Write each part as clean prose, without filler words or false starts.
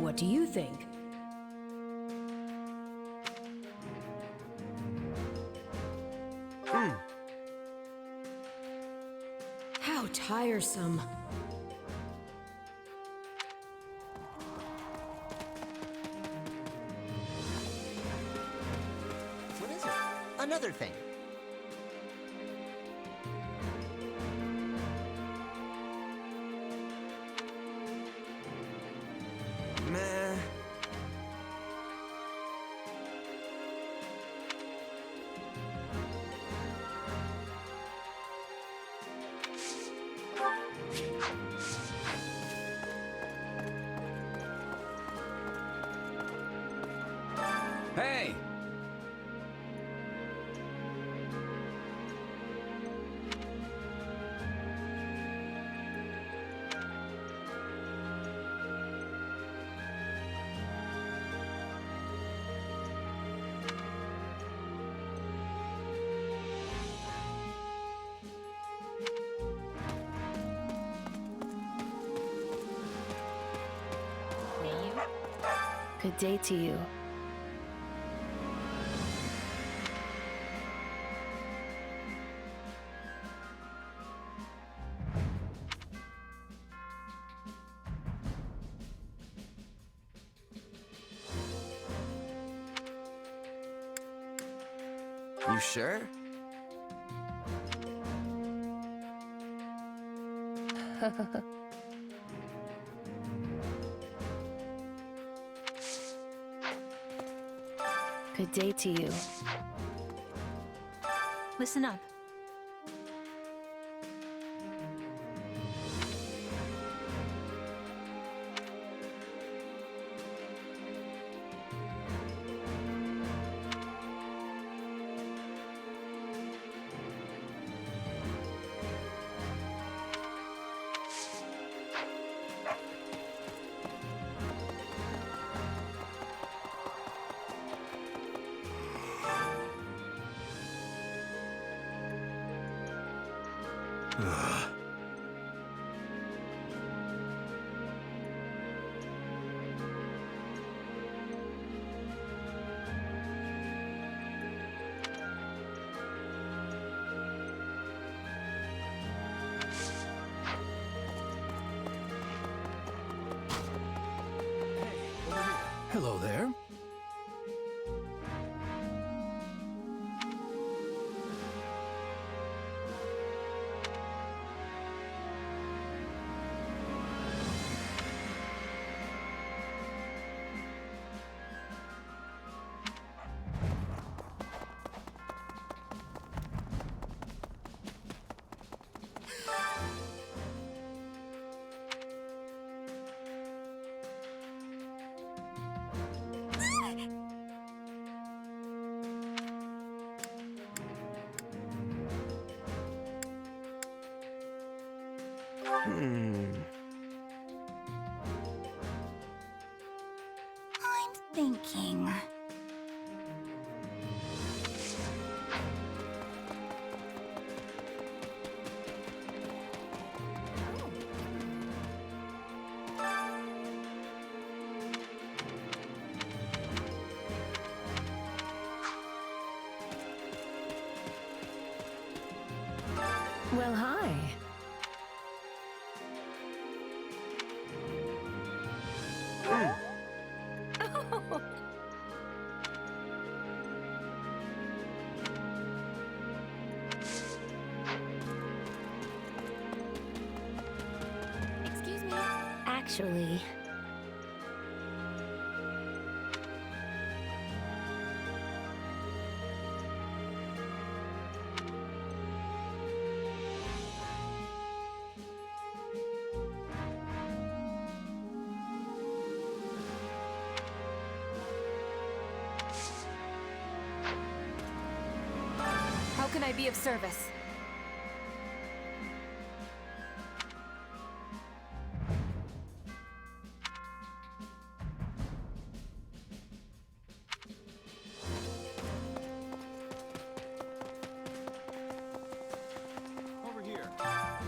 What do you think? How tiresome. What is it? Another thing. Meh. Hey! Good day to you. You sure? Good day to you. Listen up. Hello there. I'm thinking. Well, hi. Excuse me. Actually, How can I be of service?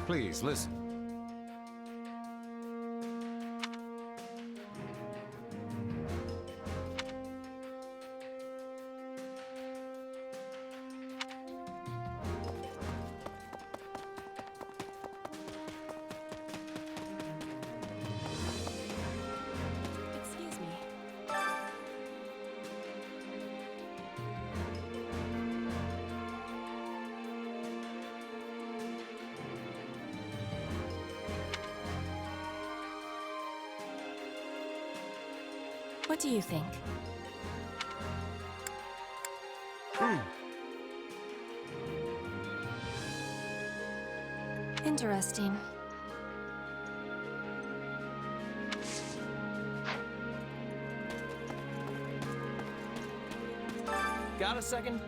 Please, listen. What do you think? Interesting. Got a second?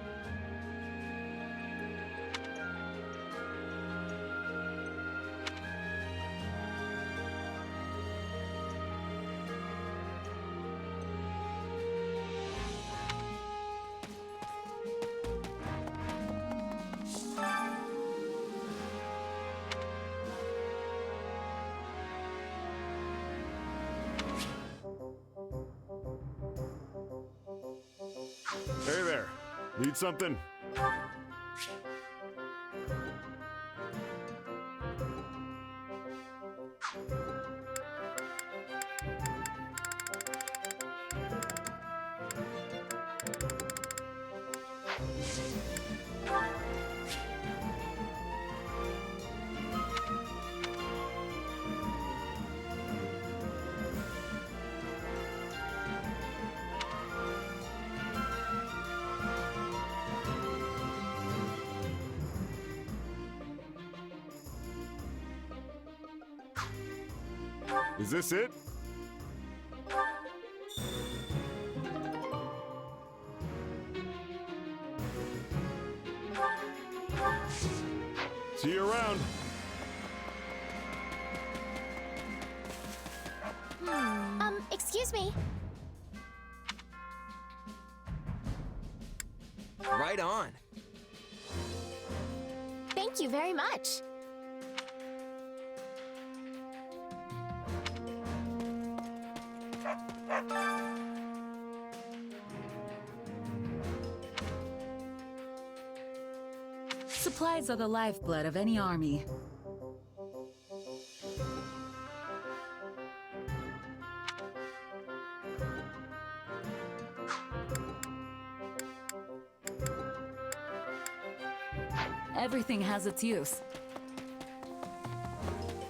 Hey there. Need something? Is this it? See you around. Excuse me. Right on. Thank you very much. Supplies are the lifeblood of any army. Everything has its use.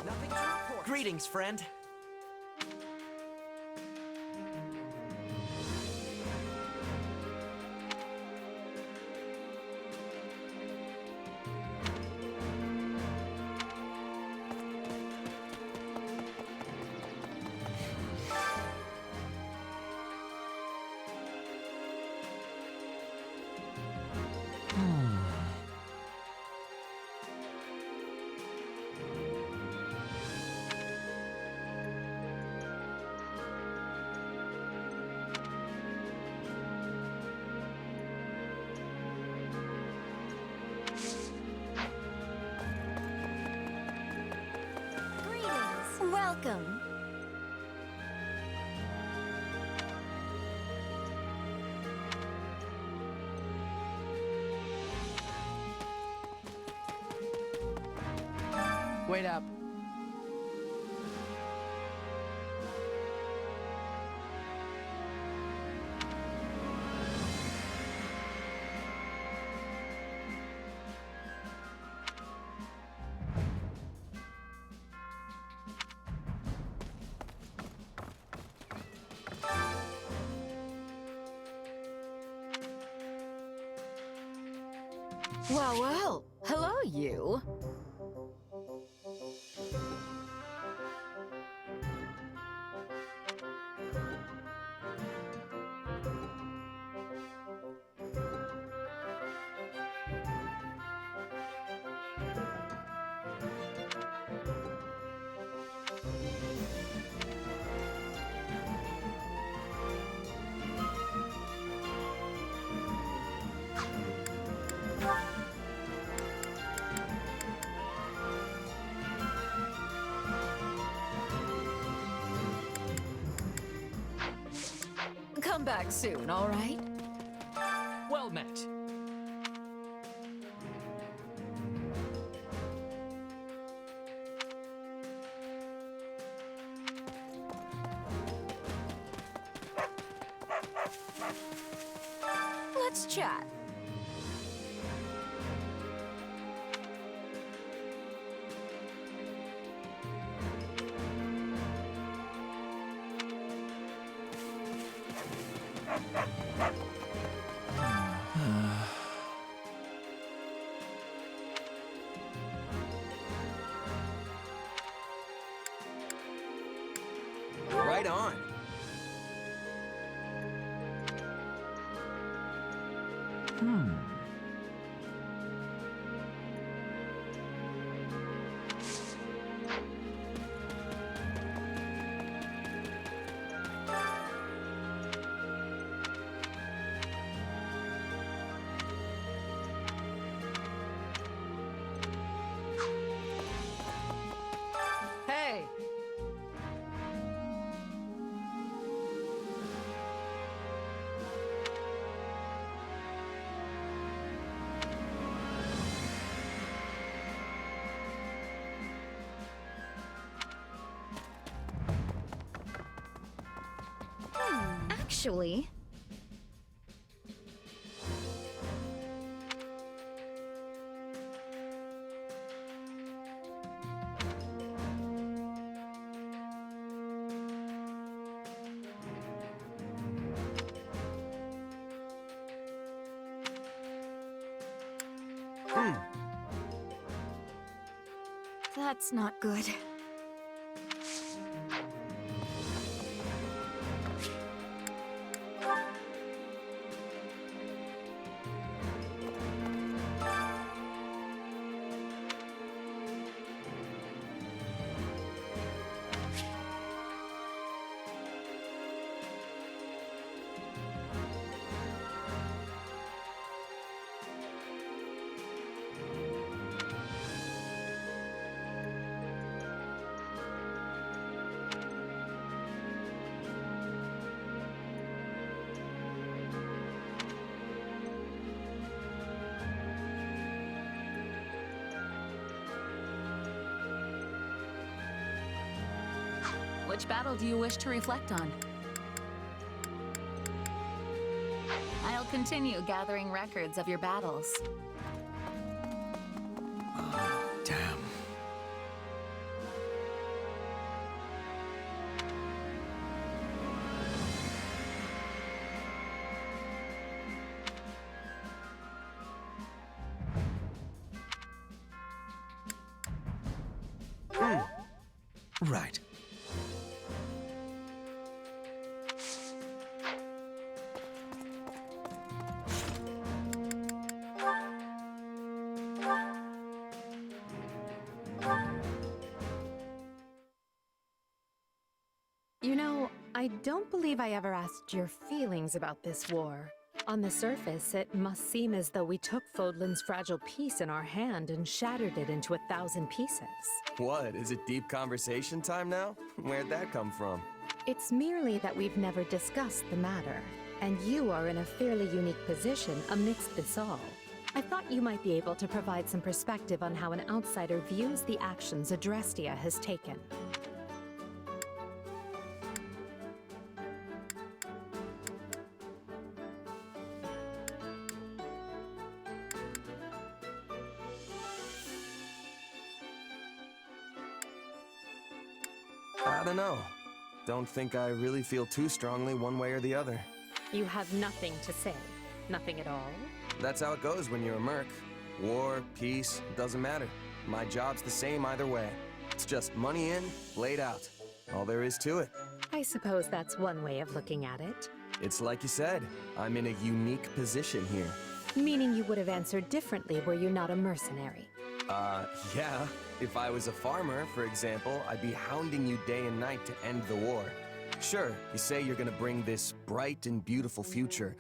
Nothing to report. Greetings, friend. Greetings. Welcome. Wait up. Well, well. Hello, you. Come back soon, all right? Well met. Let's chat. Hey! Actually, that's not good. Which battle do you wish to reflect on? I'll continue gathering records of your battles. Damn. Right. You know, I don't believe I ever asked your feelings about this war. On the surface, it must seem as though we took Fodlan's fragile piece in our hand and shattered it into 1,000 pieces. What? Is it deep conversation time now? Where'd that come from? It's merely that we've never discussed the matter, and you are in a fairly unique position amidst this all. I thought you might be able to provide some perspective on how an outsider views the actions Adrestia has taken. I don't know. Don't think I really feel too strongly one way or the other. You have nothing to say? Nothing at all? That's how it goes when you're a merc. War, peace, doesn't matter. My job's the same either way. It's just money in, laid out. All there is to it. I suppose that's one way of looking at it. It's like you said, I'm in a unique position here. Meaning you would have answered differently were you not a mercenary. Yeah. If I was a farmer, for example, I'd be hounding you day and night to end the war. Sure, you say you're gonna bring this bright and beautiful future,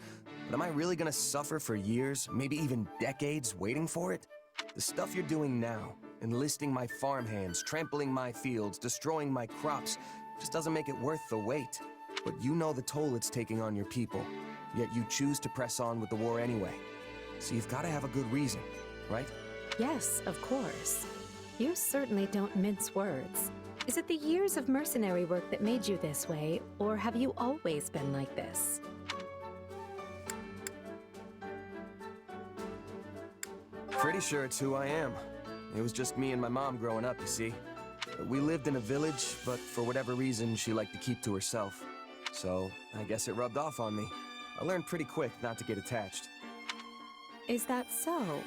but am I really gonna suffer for years, maybe even decades, waiting for it? The stuff you're doing now, enlisting my farmhands, trampling my fields, destroying my crops, just doesn't make it worth the wait. But you know the toll it's taking on your people, yet you choose to press on with the war anyway. So you've gotta have a good reason, right? Yes, of course. You certainly don't mince words. Is it the years of mercenary work that made you this way, or have you always been like this? Pretty sure it's who I am. It was just me and my mom growing up, you see. We lived in a village, but for whatever reason, she liked to keep to herself. So, I guess it rubbed off on me. I learned pretty quick not to get attached. Is that so?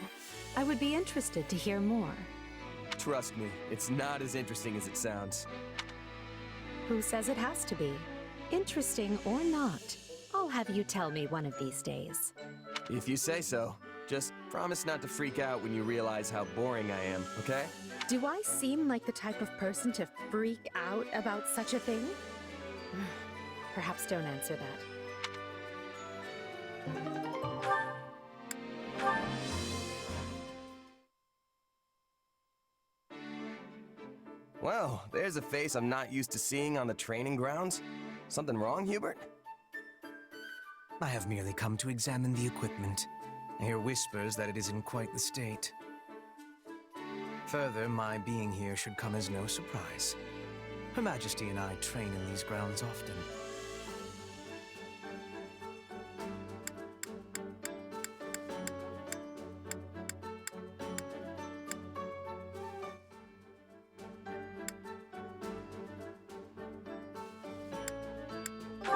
I would be interested to hear more. Trust me, it's not as interesting as it sounds. Who says it has to be? Interesting or not, I'll have you tell me one of these days. If you say so. Just promise not to freak out when you realize how boring I am, okay? Do I seem like the type of person to freak out about such a thing? Perhaps don't answer that. Well, there's a face I'm not used to seeing on the training grounds. Something wrong, Hubert? I have merely come to examine the equipment. I hear whispers that it is in quite the state. Further, my being here should come as no surprise. Her Majesty and I train in these grounds often.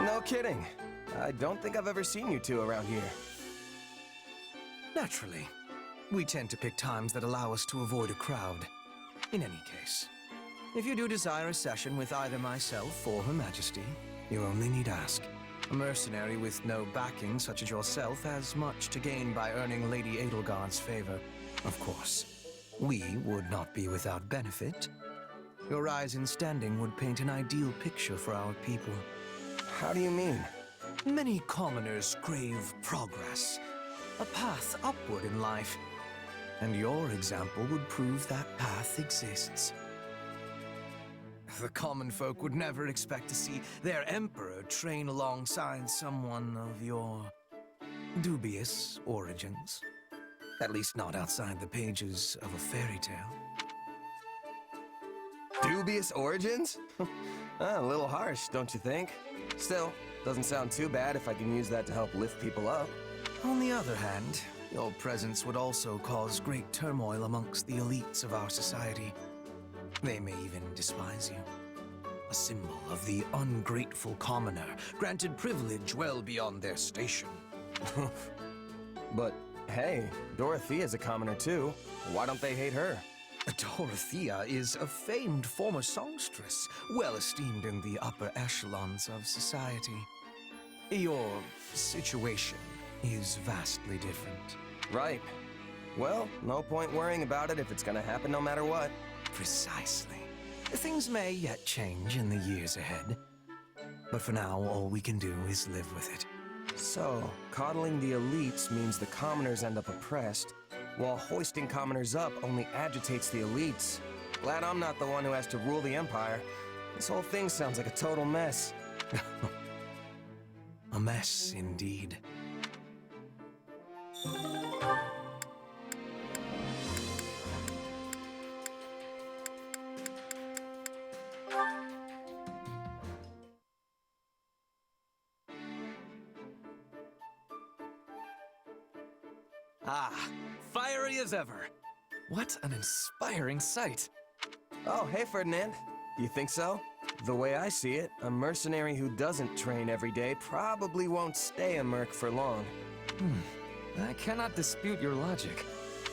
No kidding. I don't think I've ever seen you two around here. Naturally. We tend to pick times that allow us to avoid a crowd. In any case, if you do desire a session with either myself or Her Majesty, you only need ask. A mercenary with no backing such as yourself has much to gain by earning Lady Edelgard's favor. Of course, we would not be without benefit. Your rise in standing would paint an ideal picture for our people. How do you mean? Many commoners crave progress, a path upward in life, and your example would prove that path exists. The common folk would never expect to see their emperor train alongside someone of your dubious origins. At least not outside the pages of a fairy tale. Dubious origins? A little harsh, don't you think? Still, doesn't sound too bad if I can use that to help lift people up. On the other hand, your presence would also cause great turmoil amongst the elites of our society. They may even despise you. A symbol of the ungrateful commoner, granted privilege well beyond their station. But hey, Dorothea's a commoner too. Why don't they hate her? Dorothea is a famed former songstress, well esteemed in the upper echelons of society. Your situation is vastly different. Right. Well, no point worrying about it if it's gonna happen no matter what. Precisely. Things may yet change in the years ahead. But for now, all we can do is live with it. So, coddling the elites means the commoners end up oppressed, while hoisting commoners up only agitates the elites. Glad I'm not the one who has to rule the Empire. This whole thing sounds like a total mess. A mess, indeed. Ah, fiery as ever. What an inspiring sight. Oh, hey Ferdinand. You think so? The way I see it, a mercenary who doesn't train every day probably won't stay a merc for long. I cannot dispute your logic.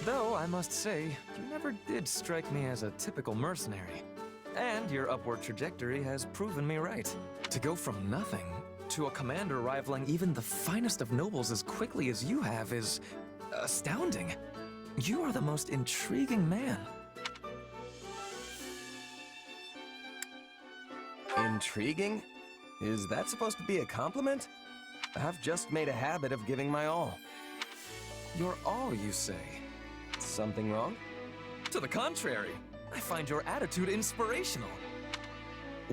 Though, I must say, you never did strike me as a typical mercenary. And your upward trajectory has proven me right. To go from nothing to a commander rivaling even the finest of nobles as quickly as you have is astounding. You are the most intriguing man. Intriguing? Is that supposed to be a compliment? I've just made a habit of giving my all. You're all, you say? Something wrong? To the contrary, I find your attitude inspirational.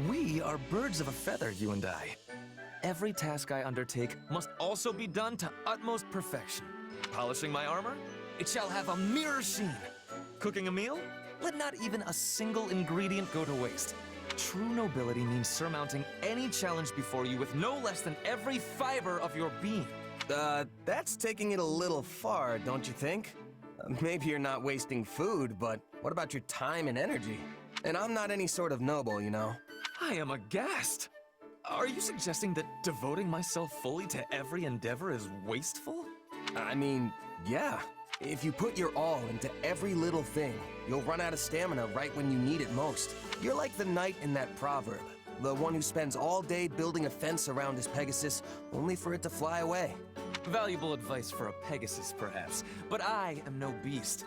We are birds of a feather, you and I. Every task I undertake must also be done to utmost perfection. Polishing my armor? It shall have a mirror sheen. Cooking a meal? Let not even a single ingredient go to waste. True nobility means surmounting any challenge before you with no less than every fiber of your being. That's taking it a little far, don't you think? Maybe you're not wasting food, but what about your time and energy? And I'm not any sort of noble, you know. I am aghast. Are you suggesting that devoting myself fully to every endeavor is wasteful? I mean, yeah. If you put your all into every little thing, you'll run out of stamina right when you need it most. You're like the knight in that proverb, the one who spends all day building a fence around his Pegasus, only for it to fly away. Valuable advice for a Pegasus, perhaps, but I am no beast.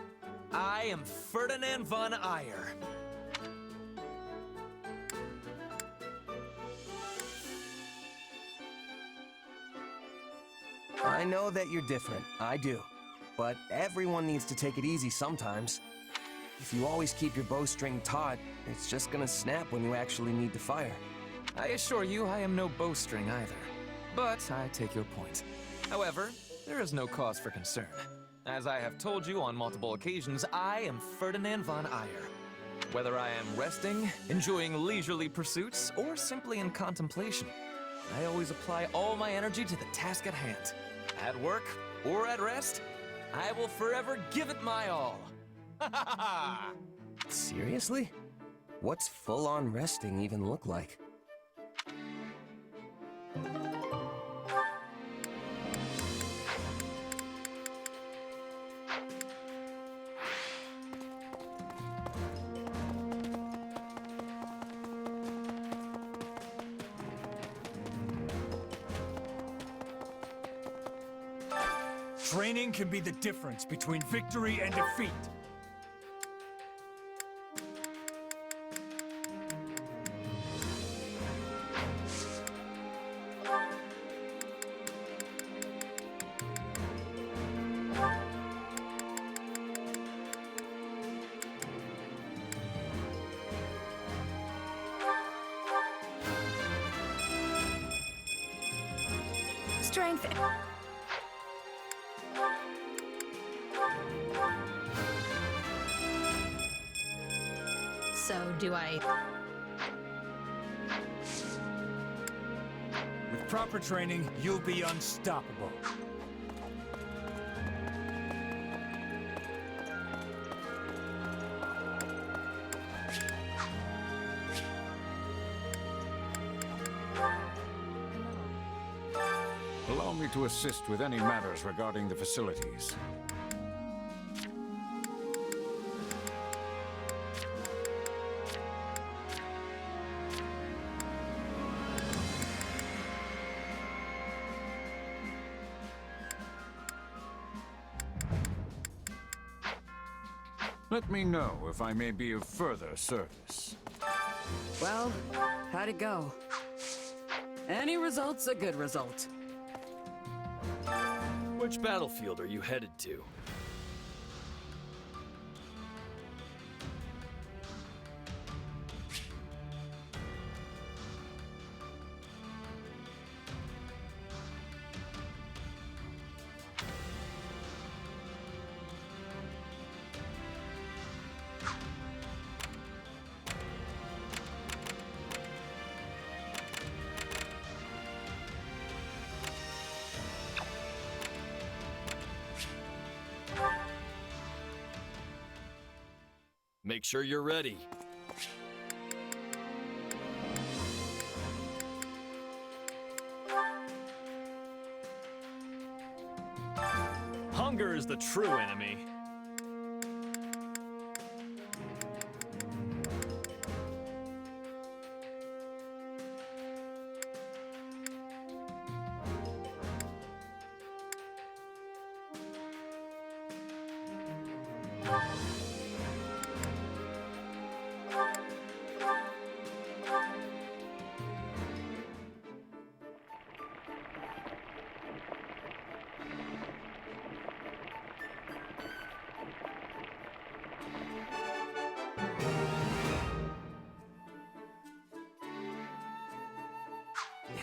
I am Ferdinand von Ayer. I know that you're different, I do. But everyone needs to take it easy sometimes. If you always keep your bowstring taut, it's just gonna snap when you actually need to fire. I assure you I am no bowstring either. But I take your point. However, there is no cause for concern. As I have told you on multiple occasions, I am Ferdinand von Ayer. Whether I am resting, enjoying leisurely pursuits, or simply in contemplation, I always apply all my energy to the task at hand. At work or at rest, I will forever give it my all. Ha ha ha ha! Seriously? What's full-on resting even look like? Training can be the difference between victory and defeat. Strength. So, do I... With proper training, you'll be unstoppable. Allow me to assist with any matters regarding the facilities. Let me know if I may be of further service. Well, how'd it go? Any result's a good result. Which battlefield are you headed to? Make sure you're ready. Hunger is the true enemy.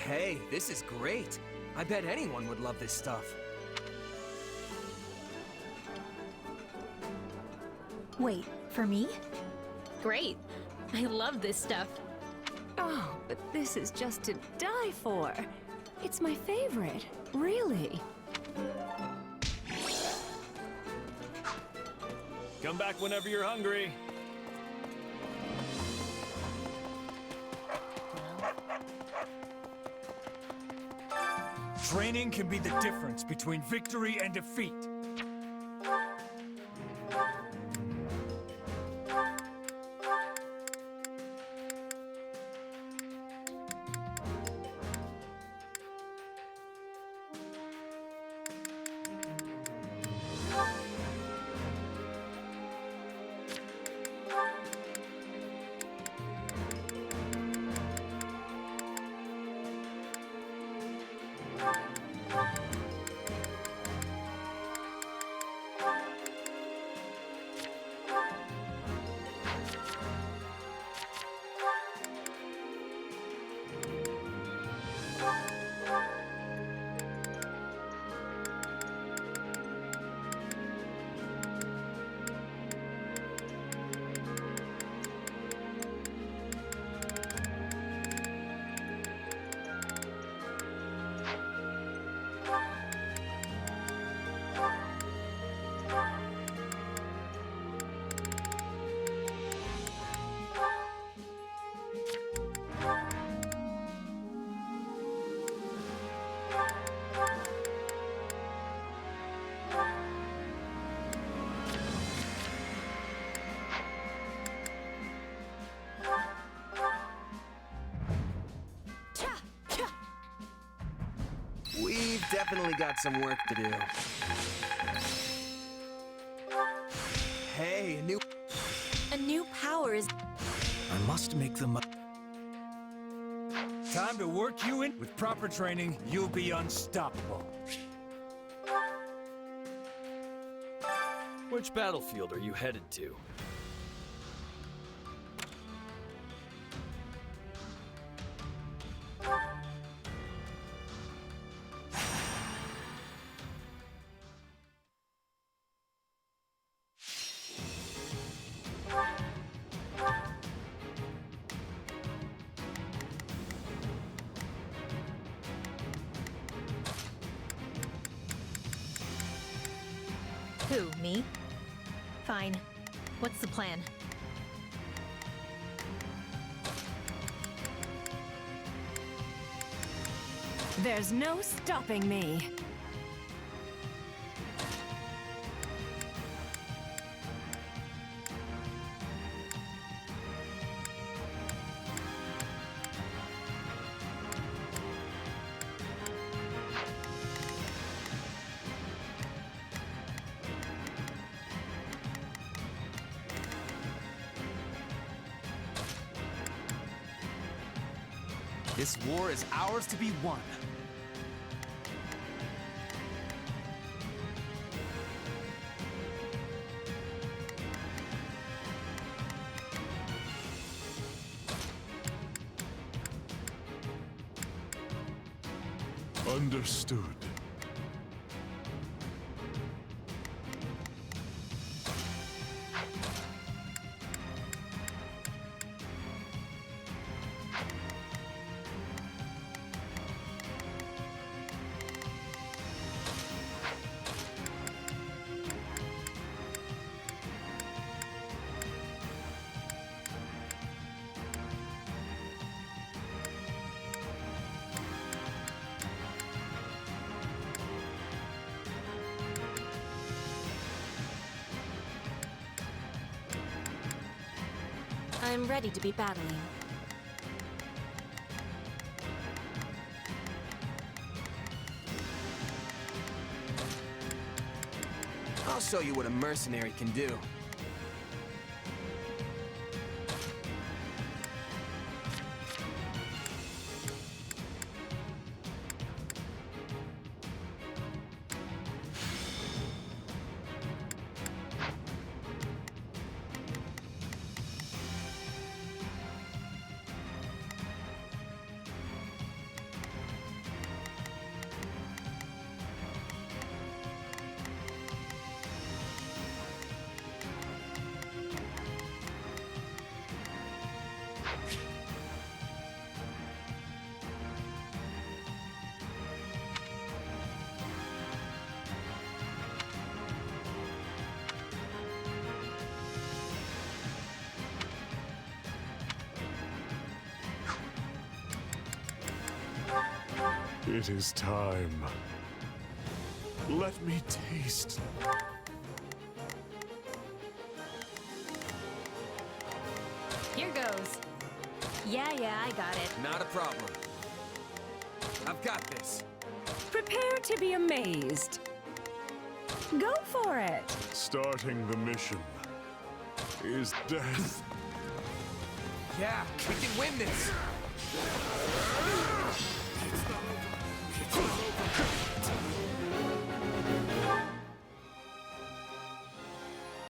Hey, this is great. I bet anyone would love this stuff. Wait, for me? Great. I love this stuff. Oh, but this is just to die for. It's my favorite, really. Come back whenever you're hungry. Training can be the difference between victory and defeat. definitely got some work to do. Hey, A new power is... I must make them. Time to work you in. With proper training, you'll be unstoppable. Which battlefield are you headed to? Who, me? Fine. What's the plan? There's no stopping me. This war is ours to be won. Understood. I'm ready to be battling. I'll show you what a mercenary can do. It is time. Let me taste. Here goes. Yeah, I got it. Not a problem. I've got this. Prepare to be amazed. Go for it. Starting the mission is death. Yeah, we can win this.